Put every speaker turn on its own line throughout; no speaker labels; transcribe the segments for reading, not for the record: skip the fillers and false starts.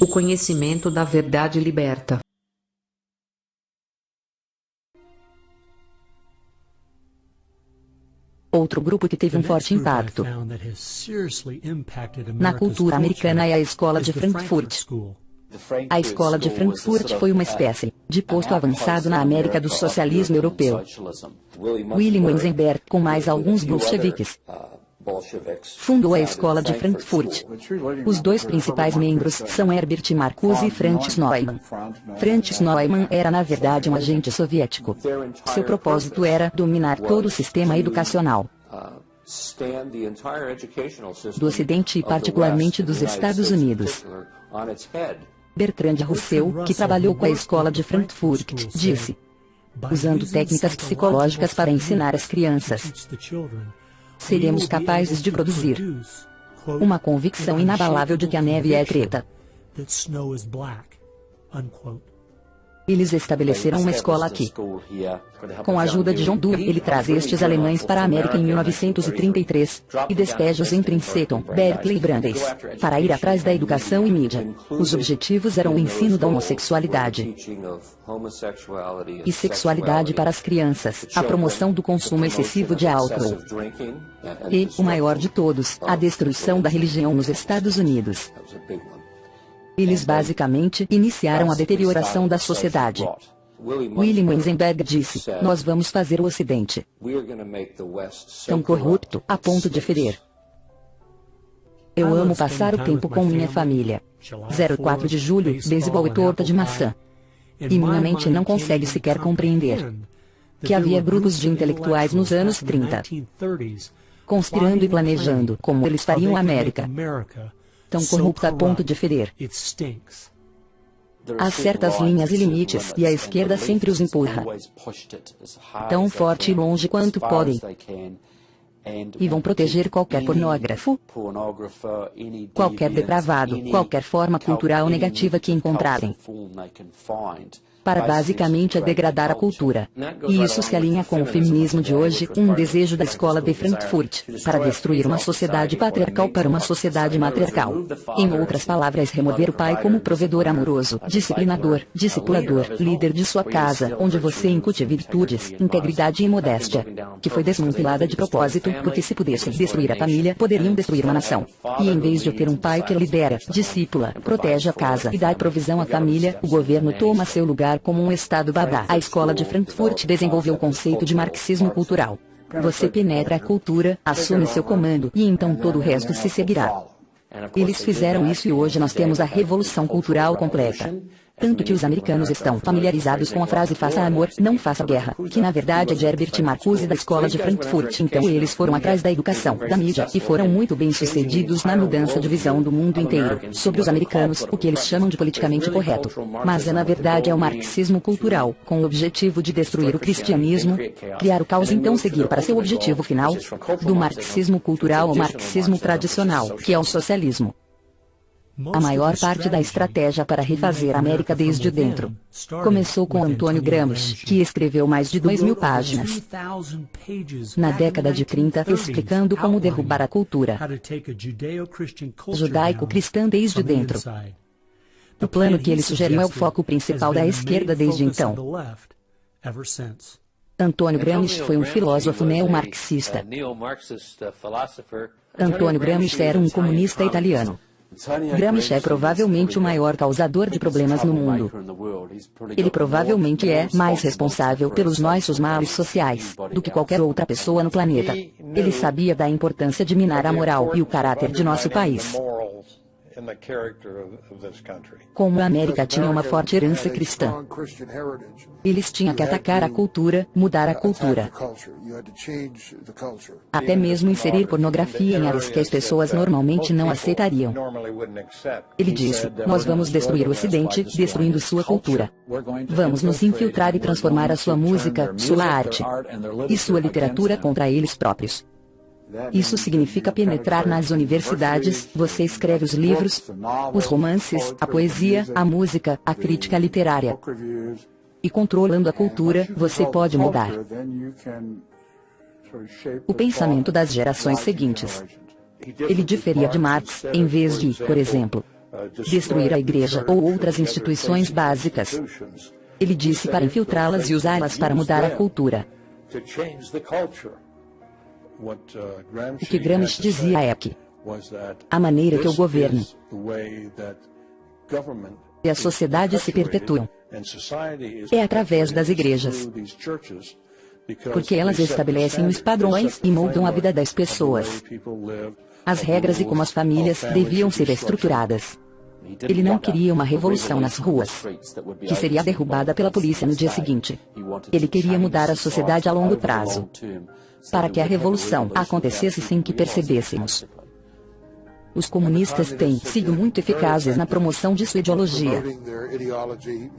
O conhecimento da verdade liberta.
Outro grupo que teve um forte impacto na cultura americana é a Escola de Frankfurt. A Escola de Frankfurt foi uma espécie de posto avançado na América do socialismo europeu. William Weinberg, com mais alguns bolcheviques, fundou a Escola de Frankfurt. Os dois principais membros são Herbert Marcuse e Franz Neumann. Franz Neumann era na verdade um agente soviético. Seu propósito era dominar todo o sistema educacional do Ocidente e particularmente dos Estados Unidos. Bertrand Russell, que trabalhou com a Escola de Frankfurt, disse: usando técnicas psicológicas para ensinar as crianças, seremos capazes de produzir uma convicção inabalável de que a neve é preta. Eles estabeleceram uma escola aqui. Com a ajuda de John Dewey, ele traz estes alemães para a América em 1933 e despeja-os em Princeton, Berkeley e Brandeis, para ir atrás da educação e mídia. Os objetivos eram o ensino da homossexualidade e sexualidade para as crianças, a promoção do consumo excessivo de álcool e, o maior de todos, a destruição da religião nos Estados Unidos. Eles basicamente iniciaram a deterioração da sociedade. William Weinberg disse: nós vamos fazer o Ocidente tão corrupto a ponto de ferir. Eu amo passar o tempo com minha família. 04 de julho, beisebol e torta de maçã. E minha mente não consegue sequer compreender que havia grupos de intelectuais nos anos 30 conspirando e planejando como eles fariam a América tão corrupta a ponto de ferir. Há certas linhas e limites, e a esquerda sempre os empurra tão forte e longe quanto podem. E vão proteger qualquer pornógrafo, qualquer depravado, qualquer forma cultural negativa que encontrarem, para basicamente degradar a cultura. E isso se alinha com o feminismo de hoje, um desejo da Escola de Frankfurt, para destruir uma sociedade patriarcal para uma sociedade matriarcal. Em outras palavras, remover o pai como provedor amoroso, disciplinador, discipulador, líder de sua casa, onde você incute virtudes, integridade e modéstia, que foi desmantelada de propósito, porque se pudessem destruir a família, poderiam destruir uma nação. E em vez de ter um pai que lidera, discipula, protege a casa e dá provisão à família, o governo toma seu lugar como um Estado babá. A Escola de Frankfurt desenvolveu o conceito de marxismo cultural. Você penetra a cultura, assume seu comando, e então todo o resto se seguirá. Eles fizeram isso e hoje nós temos a revolução cultural completa. Tanto que os americanos estão familiarizados com a frase faça amor, não faça guerra, que na verdade é de Herbert Marcuse da Escola de Frankfurt. Então eles foram atrás da educação, da mídia, e foram muito bem sucedidos na mudança de visão do mundo inteiro, sobre os americanos, o que eles chamam de politicamente correto. Mas na verdade é o marxismo cultural, com o objetivo de destruir o cristianismo, criar o caos e então seguir para seu objetivo final, do marxismo cultural ao marxismo tradicional, que é o socialismo. A maior parte da estratégia para refazer a América desde dentro começou com Antônio Gramsci, que escreveu mais de 2.000 páginas na década de 30 explicando como derrubar a cultura judaico-cristã desde dentro. O plano que ele sugeriu é o foco principal da esquerda desde então. Antônio Gramsci foi um filósofo neo-marxista. Antônio Gramsci era um comunista italiano. Gramsci é provavelmente o maior causador de problemas no mundo. Ele provavelmente é mais responsável pelos nossos males sociais do que qualquer outra pessoa no planeta. Ele sabia da importância de minar a moral e o caráter de nosso país. Como a América tinha uma forte herança cristã, eles tinham que atacar a cultura, mudar a cultura. Até mesmo inserir pornografia em áreas que as pessoas normalmente não aceitariam. Ele disse: nós vamos destruir o Ocidente, destruindo sua cultura. Vamos nos infiltrar e transformar a sua música, sua arte e sua literatura contra eles próprios. Isso significa penetrar nas universidades, você escreve os livros, os romances, a poesia, a música, a crítica literária. E controlando a cultura, você pode mudar o pensamento das gerações seguintes. Ele diferia de Marx, em vez de, por exemplo, destruir a igreja ou outras instituições básicas. Ele disse para infiltrá-las e usá-las para mudar a cultura. O que Gramsci dizia é que a maneira que o governo e a sociedade se perpetuam é através das igrejas, porque elas estabelecem os padrões e moldam a vida das pessoas. As regras e como as famílias deviam ser estruturadas. Ele não queria uma revolução nas ruas, que seria derrubada pela polícia no dia seguinte. Ele queria mudar a sociedade a longo prazo, para que a revolução acontecesse sem que percebêssemos. Os comunistas têm sido muito eficazes na promoção de sua ideologia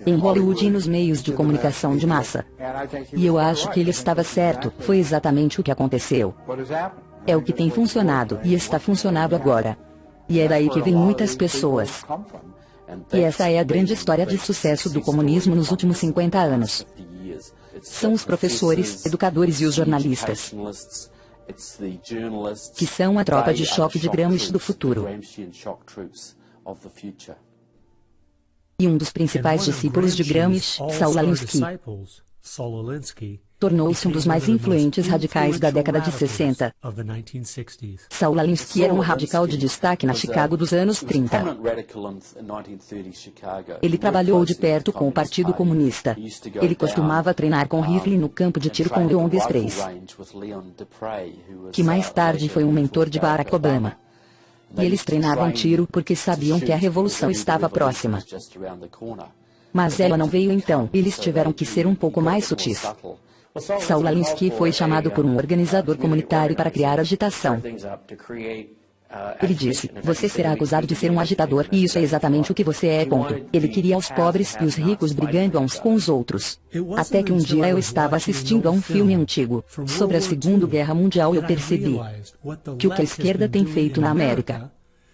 em Hollywood e nos meios de comunicação de massa. E eu acho que ele estava certo, foi exatamente o que aconteceu. É o que tem funcionado e está funcionando agora. E é daí que vêm muitas pessoas. E essa é a grande história de sucesso do comunismo nos últimos 50 anos. São os professores, educadores e os jornalistas, que são a tropa de choque de Gramsci do futuro. E um dos principais discípulos de Gramsci, Saul Alinsky, tornou-se um dos mais influentes radicais da década de 60. Saul Alinsky era um radical de destaque na Chicago dos anos 30. Ele trabalhou de perto com o Partido Comunista. Ele costumava treinar com Hitler no campo de tiro com Leon Desprez, que mais tarde foi um mentor de Barack Obama. E eles treinavam tiro porque sabiam que a revolução estava próxima. Mas ela não veio então, eles tiveram que ser um pouco mais sutis. Saul Alinsky foi chamado por um organizador comunitário para criar agitação. Ele disse, você será acusado de ser um agitador, e isso é exatamente o que você é, ponto. Ele queria os pobres e os ricos brigando uns com os outros. Até que um dia eu estava assistindo a um filme antigo sobre a Segunda Guerra Mundial e eu percebi que o que a esquerda tem feito na América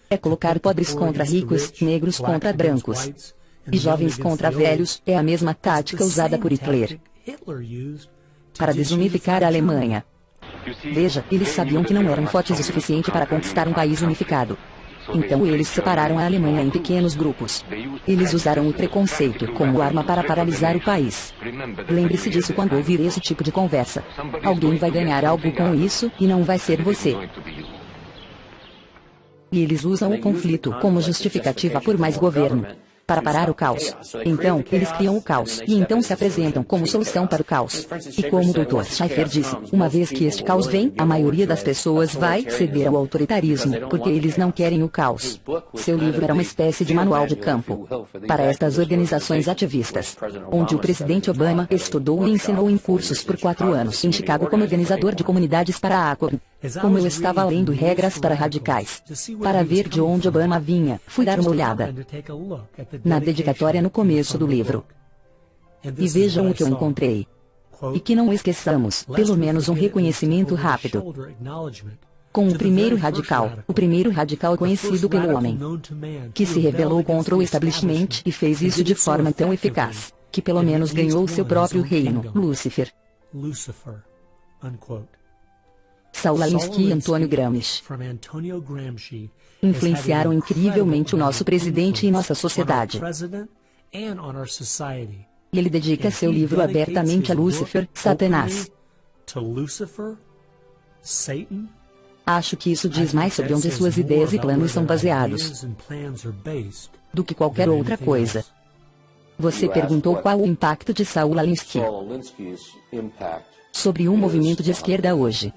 é colocar pobres contra ricos, negros contra brancos e jovens contra velhos. É a mesma tática usada por Hitler para desunificar a Alemanha. Veja, eles sabiam que não eram fortes o suficiente para conquistar um país unificado. Então eles separaram a Alemanha em pequenos grupos. Eles usaram o preconceito como arma para paralisar o país. Lembre-se disso quando ouvir esse tipo de conversa. Alguém vai ganhar algo com isso, e não vai ser você. E eles usam o conflito como justificativa por mais governo, para parar o caos. Então, eles criam o caos, e então se apresentam como solução para o caos. E como o Dr. Schaeffer disse, uma vez que este caos vem, a maioria das pessoas vai ceder ao autoritarismo, porque eles não querem o caos. Seu livro era uma espécie de manual de campo para estas organizações ativistas, onde o presidente Obama estudou e ensinou em cursos por 4 anos em Chicago como organizador de comunidades para a ACOB. Como eu estava lendo regras para radicais, para ver de onde Obama vinha, fui dar uma olhada na dedicatória no começo do livro. E vejam o que eu encontrei. E que não esqueçamos, pelo menos um reconhecimento rápido com o primeiro radical conhecido pelo homem, que se rebelou contra o establishment e fez isso de forma tão eficaz, que pelo menos ganhou seu próprio reino, Lúcifer. Saul Alinsky e Antônio Gramsci influenciaram incrivelmente o nosso presidente e nossa sociedade. E ele dedica seu livro abertamente a Lúcifer, Satanás. Acho que isso diz mais sobre onde suas ideias e planos são baseados do que qualquer outra coisa. Você perguntou qual o impacto de Saul Alinsky sobre o movimento de esquerda hoje.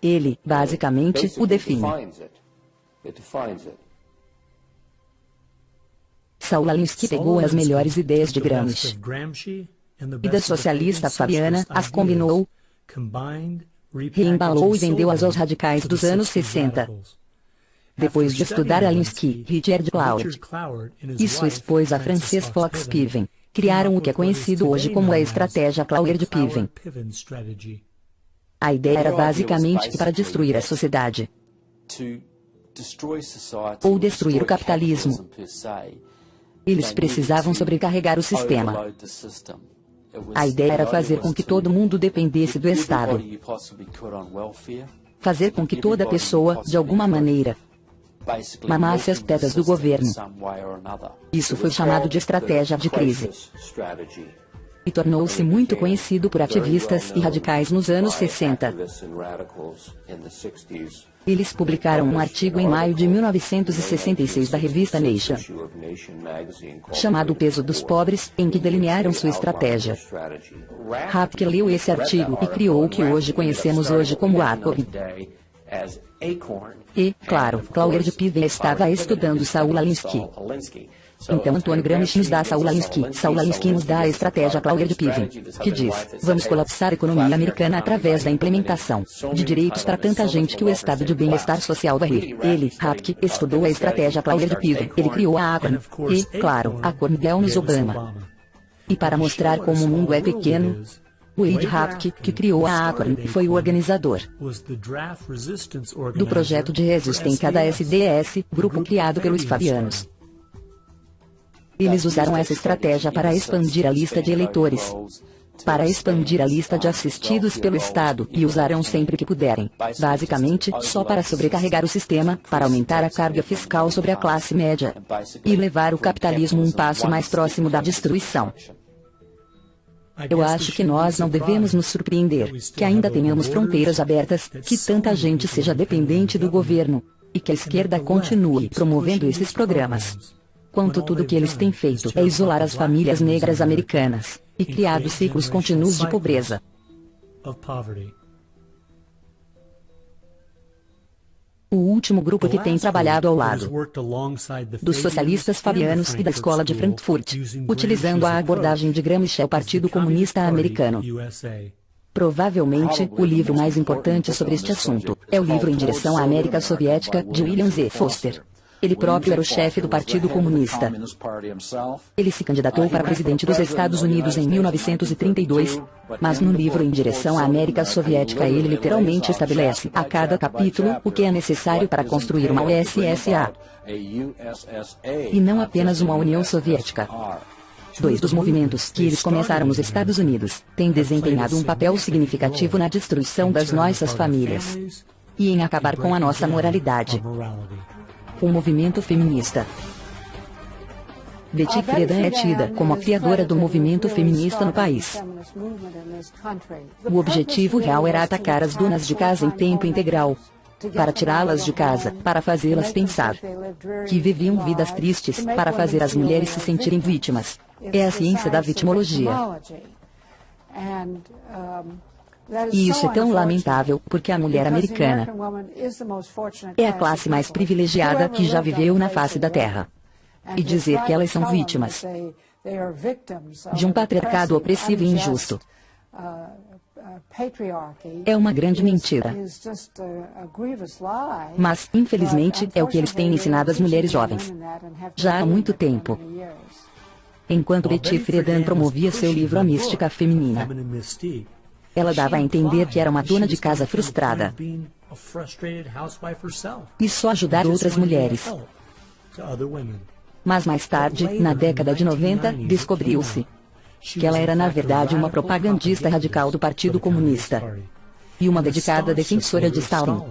Ele, basicamente, o define. Saul Alinsky pegou as melhores ideias de Gramsci e da socialista Fabiana, as combinou, reembalou e vendeu-as aos radicais dos anos 60. Depois de estudar Alinsky, Richard Cloud e sua esposa Frances Fox Piven criaram o que é conhecido hoje como a estratégia Cloud de Piven. A ideia era basicamente para destruir a sociedade, ou destruir o capitalismo. Eles precisavam sobrecarregar o sistema. A ideia era fazer com que todo mundo dependesse do Estado. Fazer com que toda pessoa, de alguma maneira, mamasse as tetas do governo. Isso foi chamado de estratégia de crise. E tornou-se muito conhecido por ativistas e radicais nos anos 60. Eles publicaram um artigo em maio de 1966 da revista Nation, chamado O Peso dos Pobres, em que delinearam sua estratégia. Rapke leu esse artigo e criou o que hoje conhecemos como Acorn. E, claro, Claude Piven estava estudando Saul Alinsky. Então Antônio Gramsci nos dá Saul Alinsky. Saul Alinsky nos dá a estratégia Claude Piven, que diz: vamos colapsar a economia americana através da implementação de direitos para tanta gente que o estado de bem-estar social vai rir. Ele, Rapke, estudou a estratégia Claude Piven. Ele criou a Acorn. E, claro, a Acorn deu-nos Obama. E para mostrar como o mundo é pequeno, Wade Rapke, que criou a Acorn, foi o organizador do projeto de resistência da SDS, grupo criado pelos Fabianos. Eles usaram essa estratégia para expandir a lista de eleitores, para expandir a lista de assistidos pelo Estado, e usarão sempre que puderem, basicamente, só para sobrecarregar o sistema, para aumentar a carga fiscal sobre a classe média, e levar o capitalismo um passo mais próximo da destruição. Eu acho que nós não devemos nos surpreender, que ainda tenhamos fronteiras abertas, que tanta gente seja dependente do governo, e que a esquerda continue promovendo esses programas. Quanto tudo que eles têm feito é isolar as famílias negras americanas, e criado ciclos contínuos de pobreza. O último grupo que tem trabalhado ao lado dos socialistas fabianos e da Escola de Frankfurt, utilizando a abordagem de Gramsci, é o Partido Comunista Americano. Provavelmente, o livro mais importante sobre este assunto é o livro Em Direção à América Soviética, de William Z. Foster. Ele próprio era o chefe do Partido Comunista. Ele se candidatou para presidente dos Estados Unidos em 1932, mas no livro Em Direção à América Soviética ele literalmente estabelece, a cada capítulo, o que é necessário para construir uma USSA, e não apenas uma União Soviética. Dois dos movimentos que eles começaram nos Estados Unidos têm desempenhado um papel significativo na destruição das nossas famílias e em acabar com a nossa moralidade. O movimento feminista. Betty Friedan é tida como a criadora do movimento feminista no país. O objetivo real era atacar as donas de casa em tempo integral, para tirá-las de casa, para fazê-las pensar que viviam vidas tristes, para fazer as mulheres se sentirem vítimas. É a ciência da vitimologia. E isso é tão lamentável, porque a mulher americana é a classe mais privilegiada que já viveu na face da Terra. E dizer que elas são vítimas de um patriarcado opressivo e injusto é uma grande mentira. Mas, infelizmente, é o que eles têm ensinado às mulheres jovens já há muito tempo. Enquanto Betty Friedan promovia seu livro A Mística Feminina, ela dava a entender que era uma dona de casa frustrada e só ajudar outras mulheres. Mas mais tarde, na década de 90, descobriu-se que ela era na verdade uma propagandista radical do Partido Comunista e uma dedicada defensora de Stalin.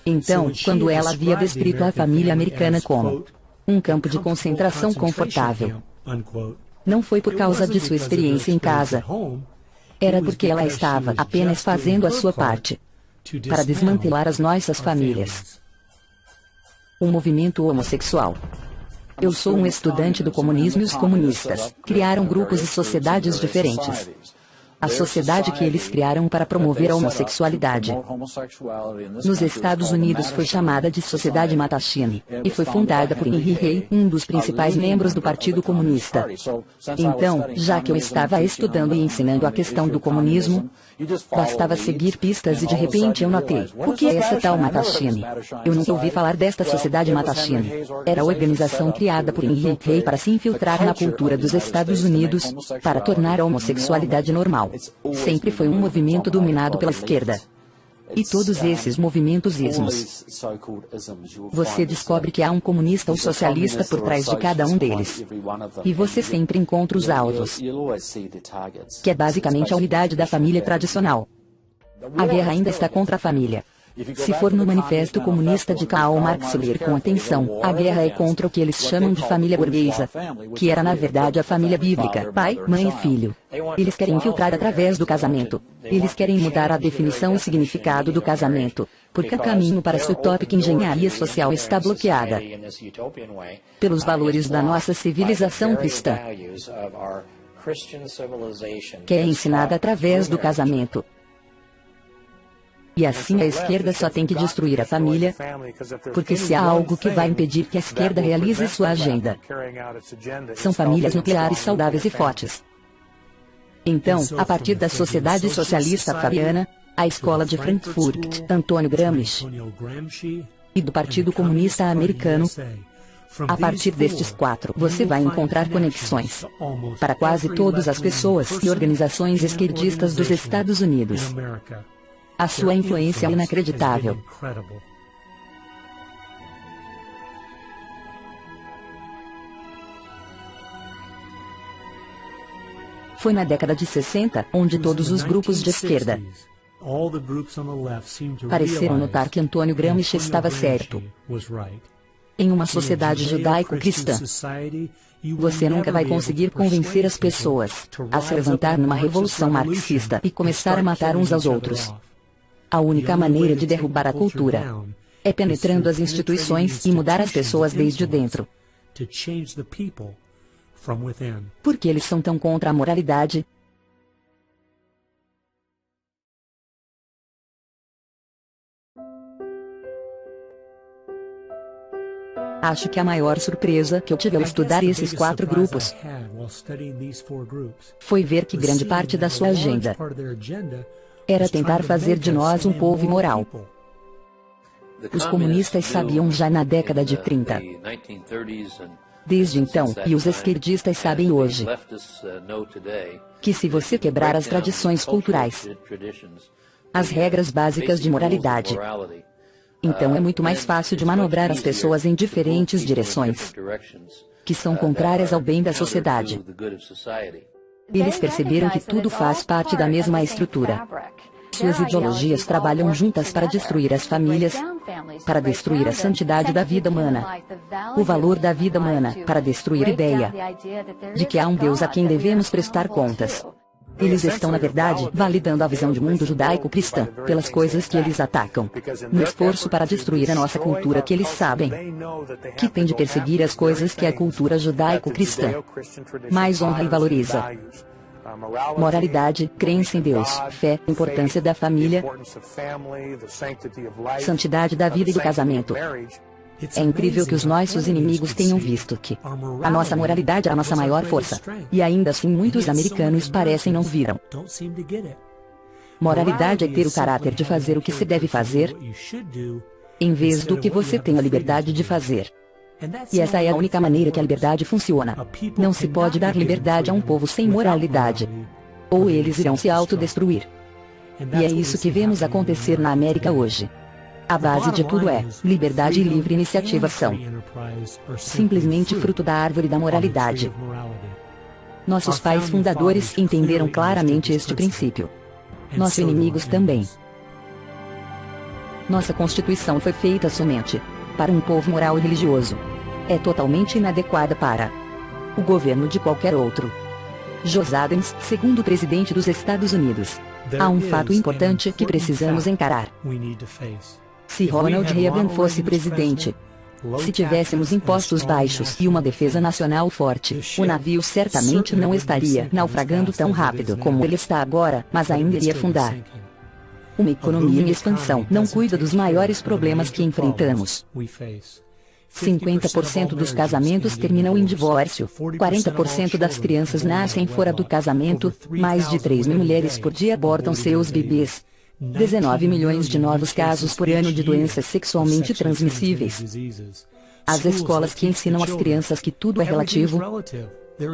Então, quando ela havia descrito a família americana como um campo de concentração confortável, não foi por causa de sua experiência em casa. Era porque ela estava apenas fazendo a sua parte para desmantelar as nossas famílias. O movimento homossexual. Eu sou um estudante do comunismo e os comunistas criaram grupos e sociedades diferentes. A sociedade que eles criaram para promover a homossexualidade nos Estados Unidos foi chamada de Sociedade Mattachine, e foi fundada por Henry Rey, um dos principais membros do Partido Comunista. Então, já que eu estava estudando e ensinando a questão do comunismo, bastava seguir pistas e de repente eu notei, o que é essa tal Mattachine? Eu nunca ouvi falar desta Sociedade Mattachine. Era a organização criada por Henry Rey para se infiltrar na cultura dos Estados Unidos, para tornar a homossexualidade normal. Sempre foi um movimento dominado pela esquerda. E todos esses movimentos ismos, você descobre que há um comunista ou socialista por trás de cada um deles. E você sempre encontra os alvos, que é basicamente a unidade da família tradicional. A guerra ainda está contra a família. Se for no Manifesto Comunista de Karl Marx ler com atenção, a guerra é contra o que eles chamam de família burguesa, que era na verdade a família bíblica, pai, mãe e filho. Eles querem infiltrar através do casamento. Eles querem mudar a definição e significado do casamento, porque o caminho para essa utópica engenharia social está bloqueada pelos valores da nossa civilização cristã, que é ensinada através do casamento. E assim a esquerda só tem que destruir a família, porque se há algo que vai impedir que a esquerda realize sua agenda, são famílias nucleares saudáveis e fortes. Então, a partir da Sociedade Socialista Fabiana, a Escola de Frankfurt, Antônio Gramsci, e do Partido Comunista Americano, a partir destes quatro, você vai encontrar conexões para quase todas as pessoas e organizações esquerdistas dos Estados Unidos. A sua influência é inacreditável. Foi na década de 60, onde todos os grupos de esquerda pareceram notar que Antônio Gramsci estava certo. Em uma sociedade judaico-cristã, você nunca vai conseguir convencer as pessoas a se levantar numa revolução marxista e começar a matar uns aos outros. A única maneira de derrubar a cultura é penetrando as instituições e mudar as pessoas desde dentro. Por que eles são tão contra a moralidade? Acho que a maior surpresa que eu tive ao estudar esses quatro grupos foi ver que grande parte da sua agenda era tentar fazer de nós um povo imoral. Os comunistas sabiam já na década de 30. Desde então, e os esquerdistas sabem hoje, que se você quebrar as tradições culturais, as regras básicas de moralidade, então é muito mais fácil de manobrar as pessoas em diferentes direções, que são contrárias ao bem da sociedade. Eles perceberam que tudo faz parte da mesma estrutura. Suas ideologias trabalham juntas para destruir as famílias, para destruir a santidade da vida humana, o valor da vida humana, para destruir a ideia de que há um Deus a quem devemos prestar contas. Eles estão, na verdade, validando a visão de mundo judaico-cristã, pelas coisas que eles atacam, no esforço para destruir a nossa cultura que eles sabem que tem de perseguir as coisas que a cultura judaico-cristã mais honra e valoriza. Moralidade, crença em Deus, fé, importância da família, santidade da vida e do casamento. É incrível que os nossos inimigos tenham visto que a nossa moralidade é a nossa maior força. E ainda assim muitos americanos parecem não viram. Moralidade é ter o caráter de fazer o que se deve fazer, em vez do que você tem a liberdade de fazer. E essa é a única maneira que a liberdade funciona. Não se pode dar liberdade a um povo sem moralidade, ou eles irão se autodestruir. E é isso que vemos acontecer na América hoje. A base de tudo é liberdade e livre iniciativa são simplesmente fruto da árvore da moralidade. Nossos pais fundadores entenderam claramente este princípio. Nossos inimigos também. Nossa Constituição foi feita somente para um povo moral e religioso. É totalmente inadequada para o governo de qualquer outro. José Adams, segundo presidente dos Estados Unidos. Há um fato importante que precisamos encarar. Se Ronald Reagan fosse presidente, se tivéssemos impostos baixos e uma defesa nacional forte, o navio certamente não estaria naufragando tão rápido como ele está agora, mas ainda iria afundar. Uma economia em expansão não cuida dos maiores problemas que enfrentamos. 50% dos casamentos terminam em divórcio, 40% das crianças nascem fora do casamento, mais de 3 mil mulheres por dia abortam seus bebês. 19 milhões de novos casos por ano de doenças sexualmente transmissíveis. As escolas que ensinam às crianças que tudo é relativo,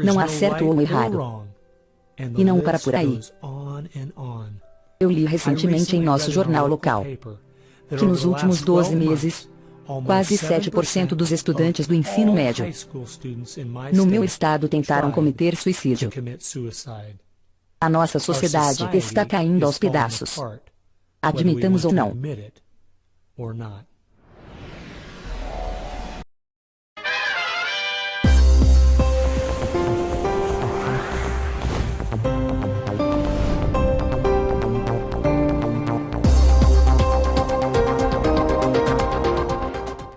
não há certo ou errado. E não para por aí. Eu li recentemente em nosso jornal local que nos últimos 12 meses, quase 7% dos estudantes do ensino médio no meu estado tentaram cometer suicídio. A nossa sociedade está caindo aos pedaços. Admitamos ou não.
or not.